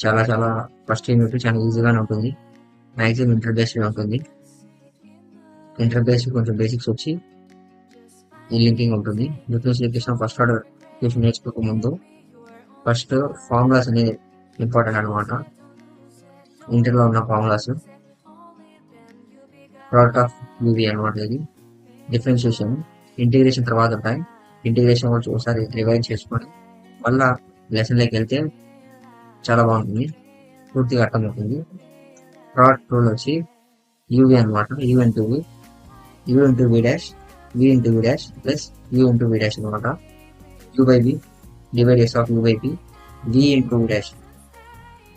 చాలా చాలా first unit చాలా ఈజీగానే ఉంటుంది. మ్యాక్సిమం ఇంటర్ బేస్డ్ ఉంటుంది. ఇంటర్ బేస్ కొంచెం బేసిక్స్ వచ్చి ఈ లింకింగ్ ఉంటుంది. డిఫరెన్షియేషన్ ఫస్ట్ ఆర్డర్ ఈక్వేషన్ నేర్చుకోక ముందు ఫస్ట్ ఫార్ములాస్ అనేది ఇంపార్టెంట్ అనమాట. ఇంటర్లో ఉన్న ఫార్ములాస్ ప్రోడక్ట్ ఆఫ్ యూవీ అనమాట. ఇది డిఫరెన్షియేషన్ ఇంటిగ్రేషన్ తర్వాత ఉంటాయి. ఇంటిగ్రేషన్ వచ్చి ఒకసారి రివైజ్ చేసుకొని మళ్ళా లెసన్లోకి వెళ్తే చాలా బాగుంటుంది, పూర్తిగా అర్థమవుతుంది. ప్రోడక్ట్ రూల్ వచ్చి యూవీ అనమాట. U into v, u into v dash, v into v dash plus u into v dash అనమాట. U by v divide yes of u by p, v into v dash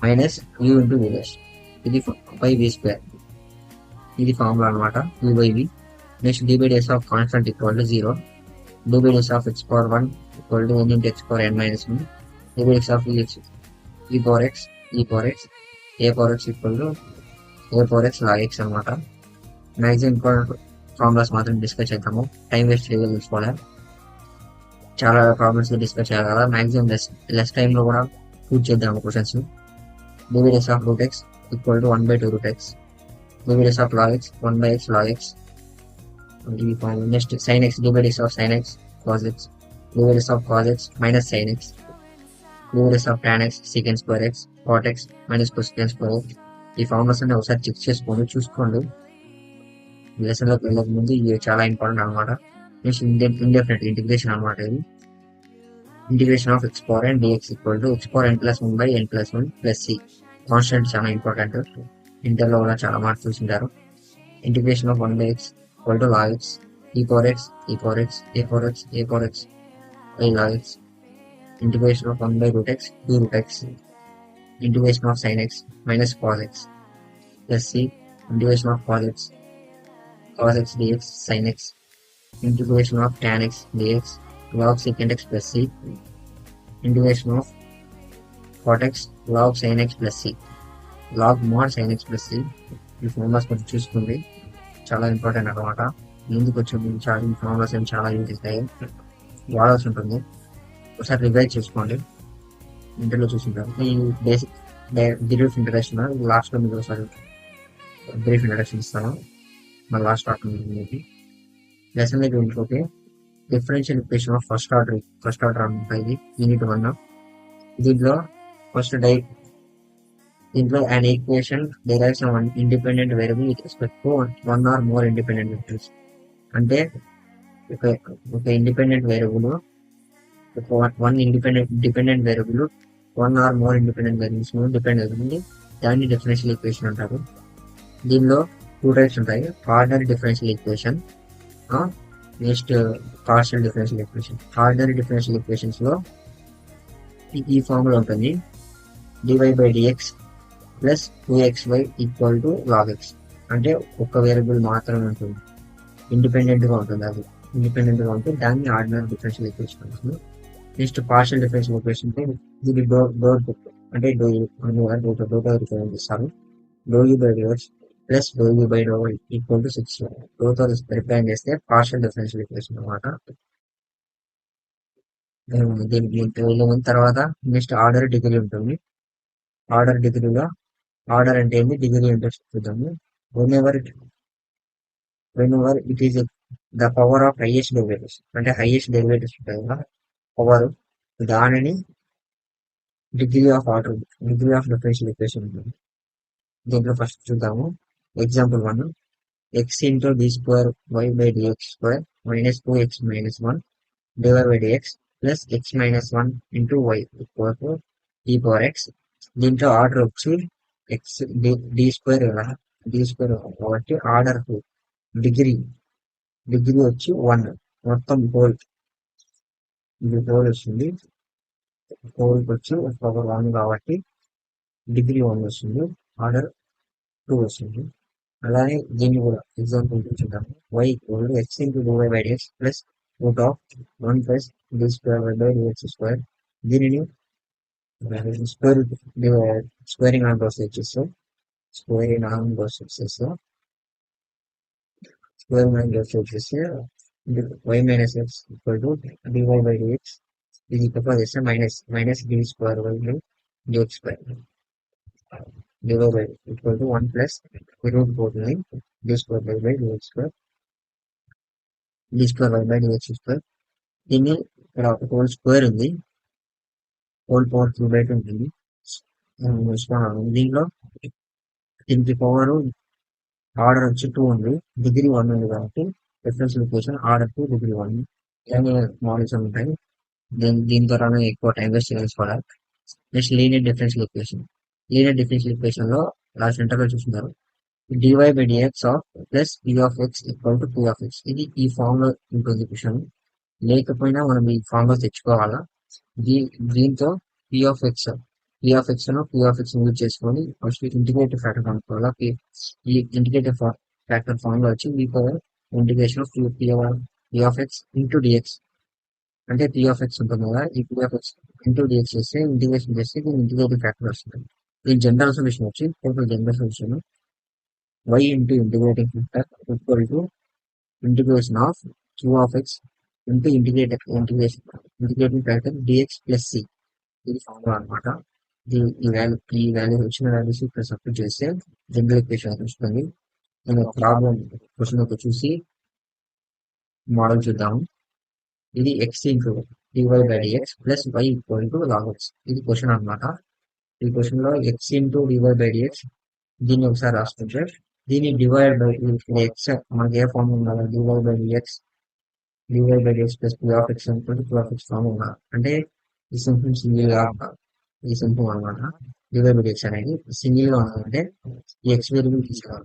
minus u into v dash, ఇది by v square. ఇది formula అనమాట. U by v. Next divide yes of constant equal to 0, divide yes of x power 1 equal to 1 into x power n minus 1, divide yes of e power x, e power x, a power x equal to a power x log x అనమాట. Maximum important formulas మాత్రం discuss చేద్దాము, time waste చేయగా తెలుసుకోవాలి. చాలా problems discuss చేయాలి కదా, maximum less టైంలో కూడా పూర్తి చేద్దాము questions. Divide yes of root x equal to 1/2 root x, divide yes of log x 1/x log x. Next sine x, divide yes of sine x cos x, divide yes of cos x minus sine x, divide yes of tan x secant square x cot x minus cosecant square x. ఈ formulas అన్ని ఒకసారి check చేసుకోండి, చూసుకోండి. లెసన్లోకి వెళ్ళక ముందు ఇవి చాలా important అనమాట. నెక్స్ట్ ఇండెఫినెట్ ఇంటిగ్రేషన్ అనమాట. ఇది integration of x power n dx equal to x power n plus 1/n plus 1 plus c. Constant చాలా ఇంపార్టెంట్, ఇంటర్లో కూడా చాలా మార్క్స్ చూసింటారు. Integration of 1/x equal to log x, e power x, e power x, a power x, a power x by log x. Integration of 1/root x 2 root x, integration of sin x minus cos x plus c. Integration of cos x dx sin x, integration of tan x dx log secant x plus c, integration of cot x log sin x plus c, log mod sin x plus c. ఈ formulas కొంచెం చూసుకుంది, చాలా important అనమాట. ముందుకు వచ్చే చాలా ఈ formulas ఏమి చాలా యూజ్ అవుతాయి, వాడాల్సి ఉంటుంది. ఒకసారి రివైజ్ చేసుకోండి, ఇంటర్లో చూసింటారు. ఈ బేసిక్ బ్రీఫ్ ఇంట్రడక్షన్ లాస్ట్లో మీకు ఒకసారి బ్రీఫ్ ఇంట్రడక్షన్ ఇస్తాను, మళ్ళీ లాస్ట్ మీకు లెసన్లోకి ఇంట్లోకి. Differential equation of first order ఉంటుంది యూనిట్ 1. దీంట్లో ఫస్ట్ దీంట్లో an equation derives from an independent variable with respect to one or more independent variables. అంటే ఒక independent variable, one dependent variable one or more independent variables depend అవుతుంది, దాన్ని differential equation అంటారు. దీనిలో 2 types ఉంటాయి, ordinary differential equation, next partial differential equation. Ordinary differential equations లో ఈ formula ఉంటుంది, dy/dx plus 2xy equal to log x. అంటే ఒక వేరియబుల్ మాత్రమే ఉంటుంది, ఇండిపెండెంట్ గా ఉంటుంది, అది ఇండిపెండెంట్ గా ఉంటుంది, దాన్ని ఆర్డినరీ డిఫరెన్షియల్ ఈక్వేషన్ అంటుంది. నెక్స్ట్ పార్షియల్ డిఫరెన్షియల్ ఈక్వేషన్ ఇది అంటే రిప్రజెంట్ చేస్తారు. ∂u/dx plus ∂u/y equal to 6. డోతో రిప్రజెంట్ చేస్తే పార్షియల్ డిఫరెన్షియల్ ఈక్వేషన్ అనమాట. దీనికి తర్వాత నెక్స్ట్ ఆర్డర్ డిగ్రీ ఉంటుంది. ఆర్డర్ డిగ్రీలో ఆర్డర్ అంటే ఏంటి, డిగ్రీ అంటే చూద్దాము. Whenever it is the power of highest derivatives, అంటే హైయెస్ట్ డెరివేటివ్స్ ఉంటాయి కదా పవర్, దానిని డిగ్రీ ఆఫ్ డిఫరెన్షియల్ ఈక్వేషన్ ఉంటుంది. దీంట్లో ఫస్ట్ చూద్దాము example 1. x into d²y/dx² minus 2x minus 1 dy/dx plus x minus 1 into y equal to e power x. దీంట్లో order వచ్చి X d² కదా, d² కాబట్టి ఆర్డర్ 2, డిగ్రీ వచ్చి 1, మొత్తం హోల్ ఇది హోల్ వస్తుంది, హోల్కి వచ్చి పవర్ 1 కాబట్టి డిగ్రీ 1 వస్తుంది, ఆర్డర్ 2 వస్తుంది. అలానే దీన్ని కూడా ఎగ్జాంపుల్ చూద్దాము. y equal to x into dy/dx plus root of 1 plus d²y/dx². దీనిని స్క్వేరింగ్ ఆన్ ప్రాసెస్ చేస్తాం, స్క్వేరింగ్ ఆన్ ప్రాసెస్ చేస్తే y minus x equal to dy/dx ఇది ప్రపోజ్ చేస్తే minus d²y/dx². D y by equal to 1 plus root పోతుంది d square by by d x square d square by by d x square. దీన్ని ఇక్కడ whole square ఉంది, whole power 3/2 ఉంటుంది. దీంట్లో దీనికి power order వచ్చి 2 ఉంది, డిగ్రీ 1 ఉంది కాబట్టి డిఫరెన్స్ ఈక్వేషన్ ఆర్డర్ 2 డిగ్రీ 1 ఇలానే మోడల్స్ ఉంటాయి. దీని ద్వారా ఎక్కువ టైం వేస్ట్ చేసుకోవాలి. Next linear differential equation. Linear differential equation లో లాస్ట్ ఇంటర్లో చూస్తున్నారు d y by d x of plus P of x equal to P of x. ఇది ఈ ఫామ్ లో ఉంటుంది క్వశ్చన్. లేకపోయినా మనం ఈ ఫామ్ లో తెచ్చుకోవాలా. దీంతో P of x P of x ను పి ఆఫ్ ఎక్స్ యూజ్ చేసుకొని ఫస్ట్ ఇంటిగ్రేటివ్ ఫ్యాక్టర్ కనుక్కోవాలా. ఈ ఇంటిగ్రేటివ్ ఫ్యాక్టర్ ఫామ్ లో వచ్చి e power integration of P of x into d x అంటే పి ఆఫ్ ఎక్స్ ఉంటుంది కదా, ఈ P of x into d x చేస్తే ఇంటిగ్రేషన్ చేస్తే దీని ఇంటిగ్రేటివ్ ఫ్యాక్టర్ వస్తుంది. దీని జనరల్ సొల్యూషన్ వచ్చి total general solution y into integrating factor equal to integration of q of x into integrating factor dx plus c. ఇది ఫార్ములా అనమాట. ఈ value వచ్చిన వాల్యూస్ ఇక్కడ సబ్స్టిట్యూట్ చేస్తే జనరల్ ఈక్వేషన్ వస్తుంది. నేను ప్రాబ్లం క్వశ్చన్ ఒక చూసి మోడల్ చూద్దాము. ఇది x into d y by d x plus y equal to log x. ఇది క్వశ్చన్ అనమాట. ఈ క్వశ్చన్ లో x into d y by d x దీన్ని ఒకసారి రాసుకుంటే దీన్ని డివైడ్ బై ఎక్స్ మనకి ఏ ఫార్మ్ ఉండాలి, d y by d x plus P of x అనుకుంటే పి ఆఫ్ ఎక్స్ ఫార్మ్ ఉండాలి. అంటే ఈ సింపుల్ సింగిల్ గా ఈ సింపుల్ అనమాట. డివై బై డిఎక్స్ అనేది సింగిల్ గా ఉండాలంటే ఈ ఎక్స్ వేరియబుల్ తీసుకోవాలి.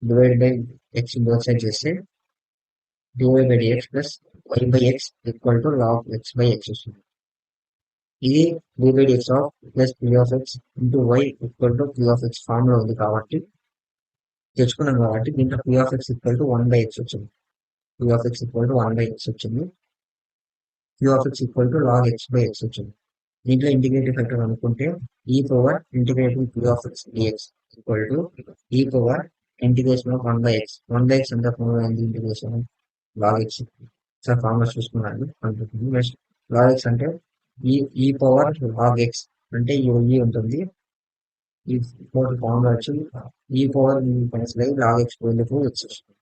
Divide by X both side చేస్తే d y by d x plus y by x equal to log x by x వస్తుంది. ఇది d by d x of plus P of x into y equal to P of x form లో ఉంది కాబట్టి తెచ్చుకున్నాం కాబట్టి దీంట్లో p of x equal to 1 by x వచ్చింది. P of x equal to 1 by x వచ్చింది. P of x equal to log x by x వచ్చింది. దీంట్లో ఇంటిగ్రేటివ్ ఫ్యాక్టర్ అనుకుంటే e power integrating p of x d x equal to e power integration of 1 by x. 1 by x అంటే integration log x. Sir formula చూసుకున్నాను అనుకుంటుంది. Next log X అంటే e power log X అంటే ఈ ఉంటుంది. ఈ total formula వచ్చి e power log X వెళ్ళిపో ఎక్స్ వస్తుంది.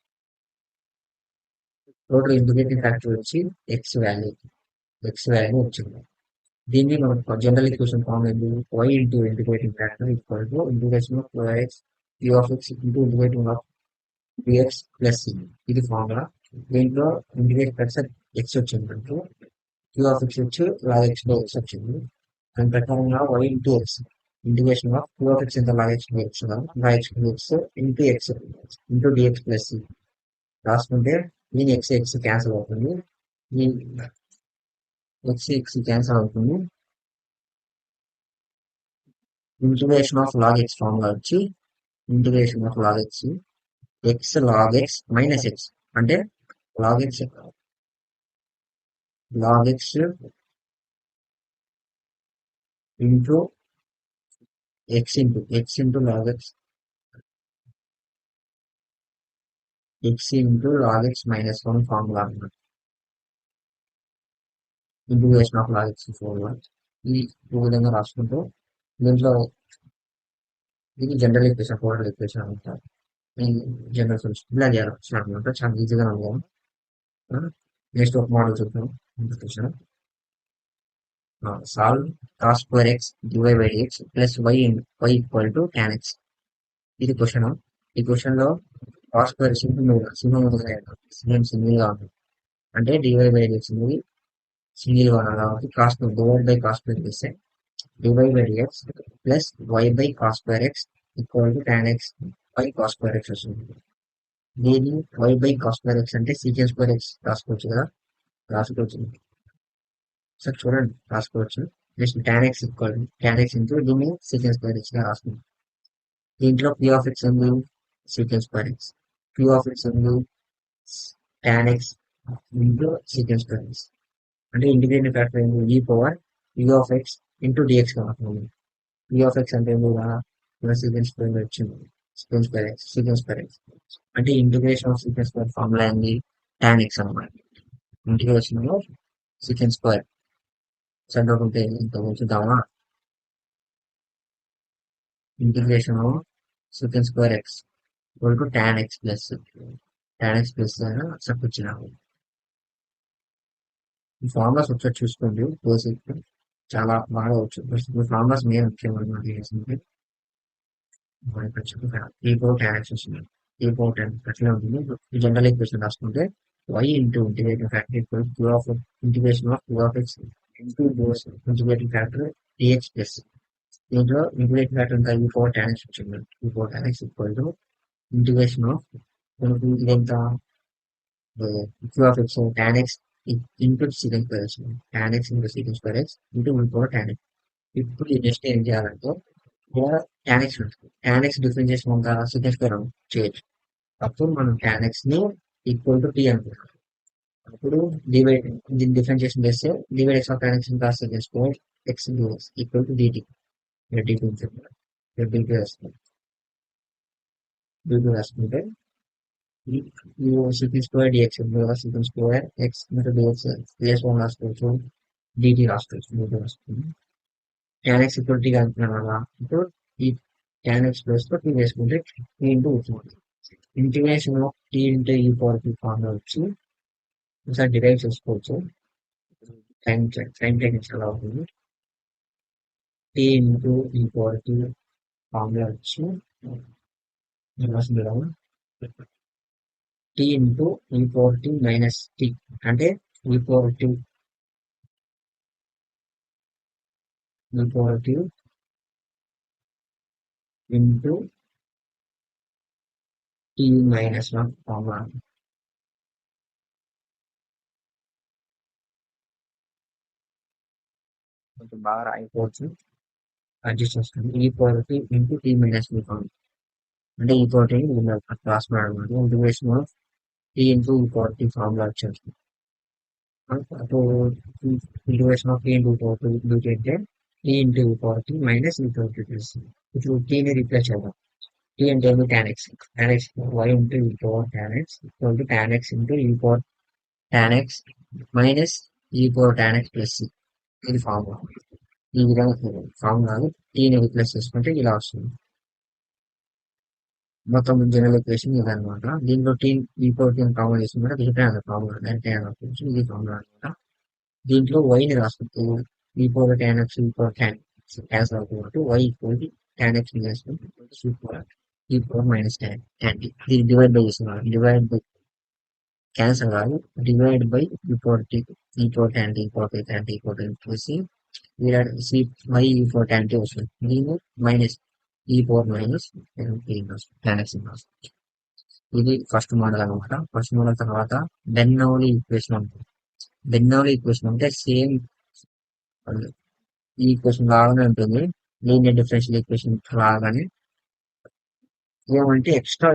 టోటల్ ఇంటిగ్రేటింగ్ ఫ్యాక్టర్ వచ్చి ఎక్స్ వాల్యూ వచ్చింది. దీన్ని మనం జనరల్ ఈక్వేషన్ ఫార్మ్ ఏంటి, y into integrating factor equal to integration of x p of x into integrating of dx plus c. ఇది formula. దీంట్లో integrating factor x వచ్చిందంటే q of x వచ్చి log x by x వచ్చింది. దాని ప్రకారంగా y into x integration of q of x ఇంత log x by x log x by x into x into dx plus c రాసుకుంటే దీని x cancel అవుతుంది. ఈ x cancel అవుతుంది. Integration of log x formula వచ్చి integration of log x x log x minus x అంటే log x into x into log x into log x minus 1 formula అన్నమాట. Integration of log x formula ఈ విధంగా రాసుకుంటూ దీంట్లో ఇది general equation total equation అంటారు. General solution ఇలా చేయాలి అనమాట. చాలా ఈజీగా ఉంది. నెక్స్ట్ ఒక మోడల్ చూద్దాం. Solve cos square x d y by d x plus y equal to tan x. ఇది క్వశ్చన్. ఈ క్వశ్చన్ లో కాస్ స్క్వేర్ సింగిల్ గా ఉంది అంటే డివై బై డిఎక్స్ అనేది సింగిల్ గా ఉన్నది కాబట్టి cos divide by cos square చేస్తే d y by d x plus y by cos square x equal to tan x by cos square x వస్తుంది. దీన్ని y by cos square x అంటే secant square X రాసుకోవచ్చు కదా, రాసుకోవచ్చు. సార్ చూడండి రాసుకోవచ్చు. Next tan X equal tan x into దీన్ని సీకెన్ square X గా రాసుకుంటాం. దీంట్లో పి ఆఫ్ ఎక్స్ ఉంది secant square x, P of x ఉంది tan x into secant square x అంటే ఇంటిగ్రేటివ్ ఫ్యాక్టర్ ఏంటి e power p of x into d x గా మారుతుంది. పి ఆఫ్ ఎక్స్ అంటే సీకెన్ స్క్వేర్ వచ్చింది సీకెన్ స్క్వేర్ ఎక్స్ అంటే integration of secant square formula ఏంది tan x అన్నమాట. ఇంటిగ్రేషన్ లో సీకెన్ స్క్వేర్ సెంటర్ ఉంటే ఇంత ఉంచుదామా. Integration of second square x equal to tan x plus చెప్పొచ్చినాము. ఈ ఫార్ములాస్ ఒకసారి చూసుకోండి, బేసిక్ చాలా బాగా వచ్చు. ఈ ఫార్ములాస్ మెయిన్ ముఖ్యమైన చేసింది ఈ పవర్ tan x వస్తుంది. ఈ పవర్ tan అట్లా ఉంటుంది. ఈ జనరల్ ఈక్వేషన్ రాసుకుంటే y into integrating factor equal q of integration of q of x into integrating factor dx plus దీంట్లో ఇంటిగ్రేటింగ్ ఫ్యాక్టర్ అంతా ఈ పవర్ tan x వచ్చింది. ఈ power tan x equal to integration of మనకు ఇదంతా q of x tan x into secant square x tan x into secant square x into e power tan x. ఇప్పుడు ఈ next ఏం చేయాలంటే ఇక్కడ tan x ఉంటుంది. tan x డిఫరెన్షియేషన్ అంతా secant square చేయొచ్చు. అప్పుడు మనం tan x ని ఈక్వల్ టు t అనుకుంటాం. అప్పుడు డివైడ్ దీన్ని డిఫరెన్షియేషన్ చేస్తే divide x of tan x ఇంకా secant square x into x equal to dt. dt వస్తుంది. dt రాసుకుంటే secant square dx secant square x into dx plus 1 రాసుకోవచ్చు. dt రాసుకోవచ్చు. dt రాసుకుంటే tan x ఈక్వల్ టీ అనుకున్నాం కదా, ఇప్పుడు ఈ tan x ప్లస్ తో t వేసుకుంటే t ఇంటూ అవుతుంది. Integration of t into e power t formula వచ్చి ఒకసారి డిరైవ్ చేసుకోవచ్చు. టైం టెక్నిక్స్ ఎలా అవుతుంది. t into e power t formula వచ్చి t into e power t minus t అంటే e power t into t minus 1 formula. కొంచెం బాగా రాయిపోవచ్చు, అడ్జస్ట్ చేస్తుంది. E power t into t minus 1 formula అంటే ఈ పవర్ టీ రాసుకున్నాడు. Integration of t into e power t formula వచ్చేసి అప్పుడు integration of t into power t dt అంటే t into e power t minus e power t వస్తుంది. ఇప్పుడు t ని replace చేద్దాం. t అంటే ఏమి tan x y into e power tan x equal to tan x into e power tan x minus e power tan x plus ఇది formula. ఈ విధంగా ఫార్ములాలు టీని రీప్లేస్ చేసుకుంటే ఇలా వస్తుంది. మొత్తం జనరల్ ఈక్వేషన్ ఇదనమాట. దీంట్లో టీ ఈ పవర్ టీని కామన్ చేసుకుంటే రిటర్న్ ఫార్ములా ఇది ఫార్ములా అనమాట. దీంట్లో వైని రాసుకుంటూ ఈ పవర్ tan x ఈ పవర్ tan క్యాన్సల్ అవుతుంది. y equal to tan x ఈ పవర్ మైనస్ tan t. ఇది డివైడ్ బై చేస్తున్నారు. డివైడ్ బై క్యాన్సల్ కాదు, డివైడ్ బై ఈ పవర్ టీ ఈ పవర్ tan t ఈ పవర్ tan t ఈ పవర్ చూసి y ఈ పవర్ tan t వస్తుంది. దీన్ని minus e power minus tan x ఇది ఫస్ట్ మోడల్ అనమాట. ఫస్ట్ మోడల్ తర్వాత బెర్నౌలీ ఈక్వేషన్ ఉంటుంది. బెర్నౌలీ ఈక్వేషన్ అంటే సేమ్ ఈ ఈక్వేషన్ లాగానే ఉంటుంది. లీనియర్ డిఫరెన్షియల్ ఈక్వేషన్ లాగానే ఏమంటే ఎక్స్ట్రా